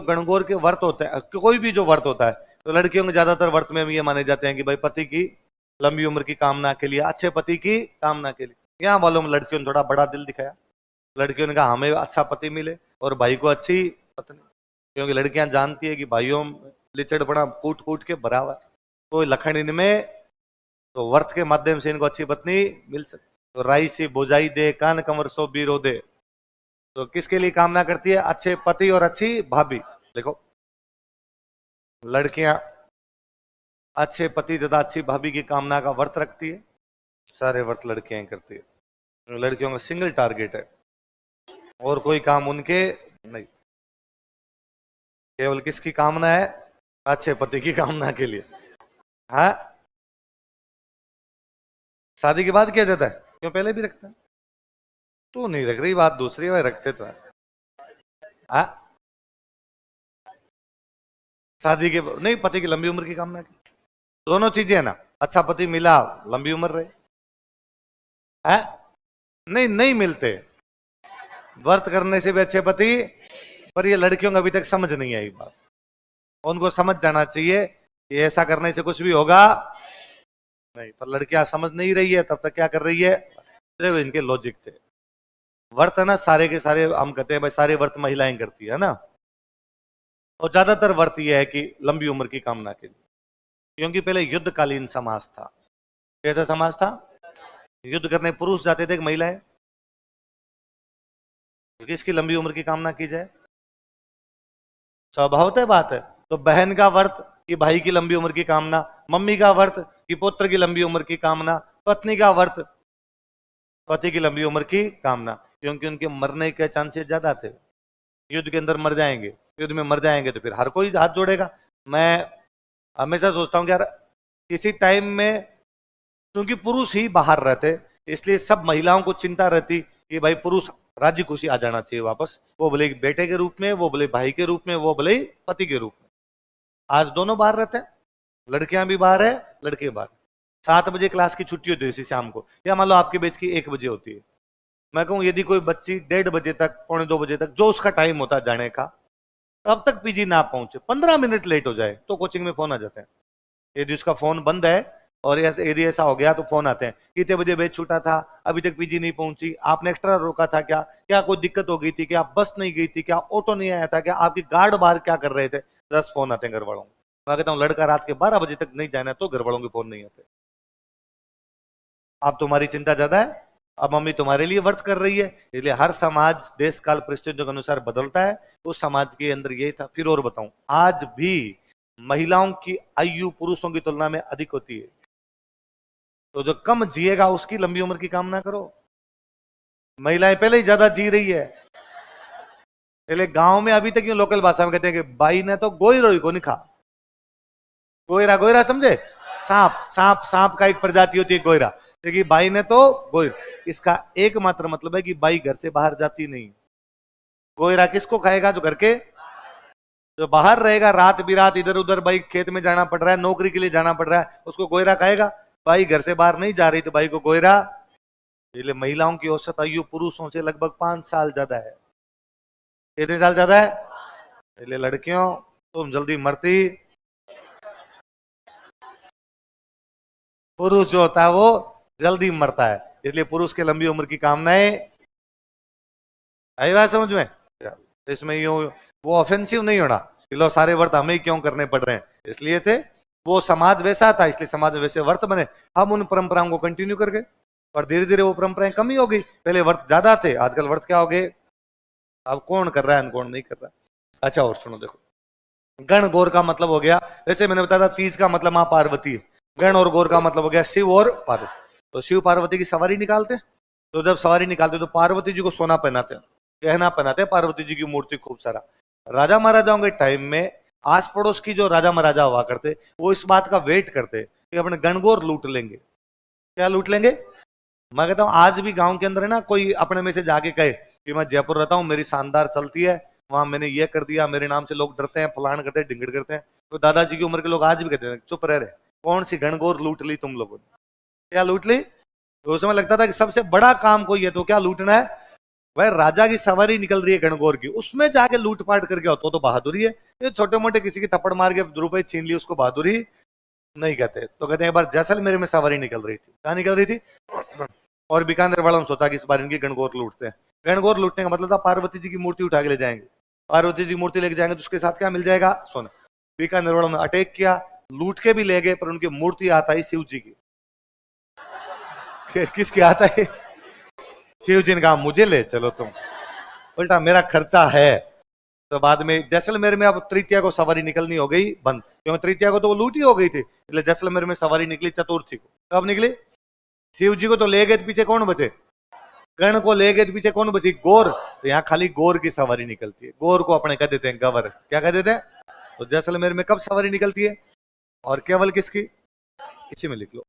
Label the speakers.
Speaker 1: गणगौर के व्रत होते हैं, कोई भी जो व्रत होता है, तो लड़कियों के ज्यादातर व्रत में ये माने जाते हैं कि भाई पति की लंबी उम्र की कामना के लिए, अच्छे पति की कामना के लिए। यहाँ वालों में लड़कियों ने थोड़ा बड़ा दिल दिखाया, लड़कियों ने कहा हमें अच्छा पति मिले और भाई को अच्छी पत्नी, क्योंकि लड़कियां जानती है कि भाइयों लिचड़पड़ा कूट कूट के भरा हुआ, तो लखन इनमें, तो व्रत के माध्यम से इनको अच्छी पत्नी मिल सकती। तो राई से बोझाई दे कान कंवर सो बीरो दे, तो किसके लिए कामना करती है? अच्छे पति और अच्छी भाभी। देखो लड़कियां अच्छे पति तथा अच्छी भाभी की कामना का व्रत रखती है, सारे व्रत लड़कियां करती है। लड़कियों का सिंगल टारगेट है और कोई काम उनके नहीं, केवल किसकी कामना है? अच्छे पति की कामना के लिए। हाँ, शादी के बाद किया जाता है, क्यों पहले भी रखता है? तू नहीं रख रही, बात दूसरी है, रखते तो है। हाँ, शादी के नहीं, पति की लंबी उम्र की कामना की, दोनों चीजें है ना, अच्छा पति मिला लंबी उम्र रहे। है नहीं, नहीं मिलते, व्रत करने से भी अच्छे पति, पर ये लड़कियों को अभी तक समझ नहीं आई बात, उनको समझ जाना चाहिए कि ऐसा करने से कुछ भी होगा नहीं, पर लड़कियां समझ नहीं रही है, तब तक क्या कर रही है? इनके लॉजिक थे। व्रत है ना सारे के सारे, हम कहते हैं भाई सारे व्रत महिलाएं करती है ना, और ज्यादातर व्रत यह है कि लंबी उम्र की कामना के लिए, क्योंकि पहले युद्धकालीन समाज था। कैसा समाज था? युद्ध करने पुरुष जाते थे, महिलाएं, किसकी लंबी उम्र की कामना की जाए? स्वभावतः बात है। तो बहन का व्रत कि भाई की लंबी उम्र की कामना, मम्मी का व्रत कि पुत्र की लंबी उम्र की कामना, पत्नी का व्रत पति की लंबी उम्र की कामना, क्योंकि उनके मरने के चांसेस ज्यादा थे, युद्ध के अंदर मर जाएंगे, युद्ध में मर जाएंगे तो फिर हर कोई हाथ जोड़ेगा। मैं हमेशा सोचता हूँ कि यार किसी टाइम में, क्योंकि पुरुष ही बाहर रहते, इसलिए सब महिलाओं को चिंता रहती कि भाई पुरुष राजी खुशी आ जाना चाहिए वापस, वो भले बेटे के रूप में, वो भले भाई के रूप में, वो भले पति के रूप में। आज दोनों बाहर रहते हैं, लड़कियां भी बाहर है, लड़के बाहर। 7 बजे क्लास की छुट्टी होती है इसी शाम को, या मान लो आपके बैच की 1 बजे होती है, मैं कहूं यदि कोई बच्ची 1:30 बजे तक, 1:45 बजे तक, जो उसका टाइम होता है जाने का, तब तक पीजी ना पहुंचे, 15 मिनट लेट हो जाए तो कोचिंग में फोन आ जाते हैं। यदि उसका फोन बंद है और यदि ऐसा हो गया तो फोन आते हैं, कितने बजे बैच छूटा था, अभी तक पीजी नहीं पहुंची, आपने एक्स्ट्रा रोका था क्या, क्या कोई दिक्कत हो गई थी क्या, बस नहीं गई थी क्या, ऑटो नहीं आया था क्या, आपकी गार्ड बाहर क्या कर रहे थे, 10 फोन आते हैं घर वालों को। मैं कहता हूँ लड़का रात के 12 बजे तक नहीं जाना तो घर वालों के फोन नहीं आते। अब तुम्हारी चिंता ज्यादा है, अब मम्मी तुम्हारे लिए व्रत कर रही है, इसलिए हर समाज देश काल परिस्थितियों के अनुसार बदलता है, उस समाज के अंदर यही था। फिर और बताऊं, आज भी महिलाओं की आयु पुरुषों की तुलना में अधिक होती है, तो जो कम जिएगा उसकी लंबी उम्र की कामना करो। महिलाएं पहले ही ज्यादा जी रही है, पहले गांव में अभी तक यूं लोकल भाषा में कहते हैं कि बाई ने तो गोई को नहीं खा, गोयरा गोयरा समझे, सांप सांप सांप का एक प्रजाति होती है गोयरा, क्योंकि बाई ने तो गोई, इसका एकमात्र मतलब है कि बाई घर से बाहर जाती नहीं। गोयरा किसको खाएगा? जो घर के, जो बाहर रहेगा, रात बिरात इधर उधर, भाई खेत में जाना पड़ रहा है, नौकरी के लिए जाना पड़ रहा है, उसको गोयरा खाएगा। भाई घर से बाहर नहीं जा रही तो भाई को गोयरा। इसलिए महिलाओं की औसत आयु पुरुषों से लगभग 5 साल ज्यादा है। कितने साल ज्यादा है? इसलिए लड़कियों तुम जल्दी मरती, पुरुष जो होता है वो जल्दी मरता है, इसलिए पुरुष के लंबी उम्र की कामनाएं। आई बात समझ में? इसमें यूं वो ऑफेंसिव नहीं होना कि लो सारे व्रत हमें ही क्यों करने पड़ रहे हैं, इसलिए थे, वो समाज वैसा था इसलिए समाज में वैसे व्रत बने, हम उन परंपराओं को कंटिन्यू कर गए और धीरे धीरे वो परंपराएं कमी हो गई। पहले व्रत ज्यादा थे, आजकल व्रत क्या हो गए, अब कौन कर रहा है कौन नहीं कर रहा है। अच्छा और सुनो, देखो गण गौर का मतलब हो गया, जैसे मैंने बताया था तीज का मतलब मां पार्वती है, गण और गौर का मतलब हो गया शिव और पार्वती। तो शिव पार्वती की सवारी निकालते, तो जब सवारी निकालते तो पार्वती जी को सोना पहनाते, गहना पहनाते हैं, पार्वती जी की मूर्ति खूब सारा। राजा महाराजाओं के टाइम में आस पड़ोस की जो राजा महाराजा हुआ करते, वो इस बात का वेट करते कि अपने गणगौर लूट लेंगे। क्या लूट लेंगे? मैं कहता हूं आज भी गांव के अंदर है ना, कोई अपने में से जाके कहे कि मैं जयपुर रहता हूं, मेरी शानदार चलती है, वहां मैंने ये कर दिया, मेरे नाम से लोग डरते हैं, फलान करते हैं, ढिंगड़ करते हैं, तो दादाजी की उम्र के लोग आज भी कहते हैं चुप रह रहे, कौन सी गणगौर लूट ली तुम लोगों ने, क्या लूट ली? तो उस समय लगता था कि सबसे बड़ा काम कोई है तो क्या लूटना है, वह राजा की सवारी निकल रही है गणगौर की, उसमें जाके लूटपाट करके हो तो बहादुरी है। ये छोटे मोटे किसी की थप्पड़ मार के रुपए छीन ली उसको बहादुरी नहीं कहते। तो कहते हैं एक बार जैसलमेर में सवारी निकल रही थी। कहाँ निकल रही थी? और बीकानेर वालों ने सोचा कि इस बार इनकी गणगौर लूटते हैं। गणगौर लूटने का मतलब था पार्वती जी की मूर्ति उठा के ले जाएंगे। पार्वती जी की मूर्ति लेके जाएंगे तो उसके साथ क्या मिल जाएगा? सोना। बीकानेर वालों ने अटैक किया, लूट के भी ले गए, पर उनकी मूर्ति आता है शिव जी की। किसकी आता है? शिव जी ने कहा मुझे ले चलो तुम, उल्टा मेरा खर्चा है। तो बाद में जैसलमेर में अब तृतीया को सवारी निकलनी हो गई बंद, क्योंकि तृतीया को तो वो लूट ही हो गई थी, इसलिए जैसलमेर में सवारी निकली चतुर्थी को। कब निकली? शिव जी को तो ले गए, पीछे कौन बचे? गण को ले गए, पीछे कौन बची? गौर। तो यहाँ खाली गौर की सवारी निकलती है। गौर को अपने कह देते हैं गवर। क्या कह देते हैं? तो जैसलमेर में कब सवारी निकलती है और केवल किसकी? इसी में लिख लो।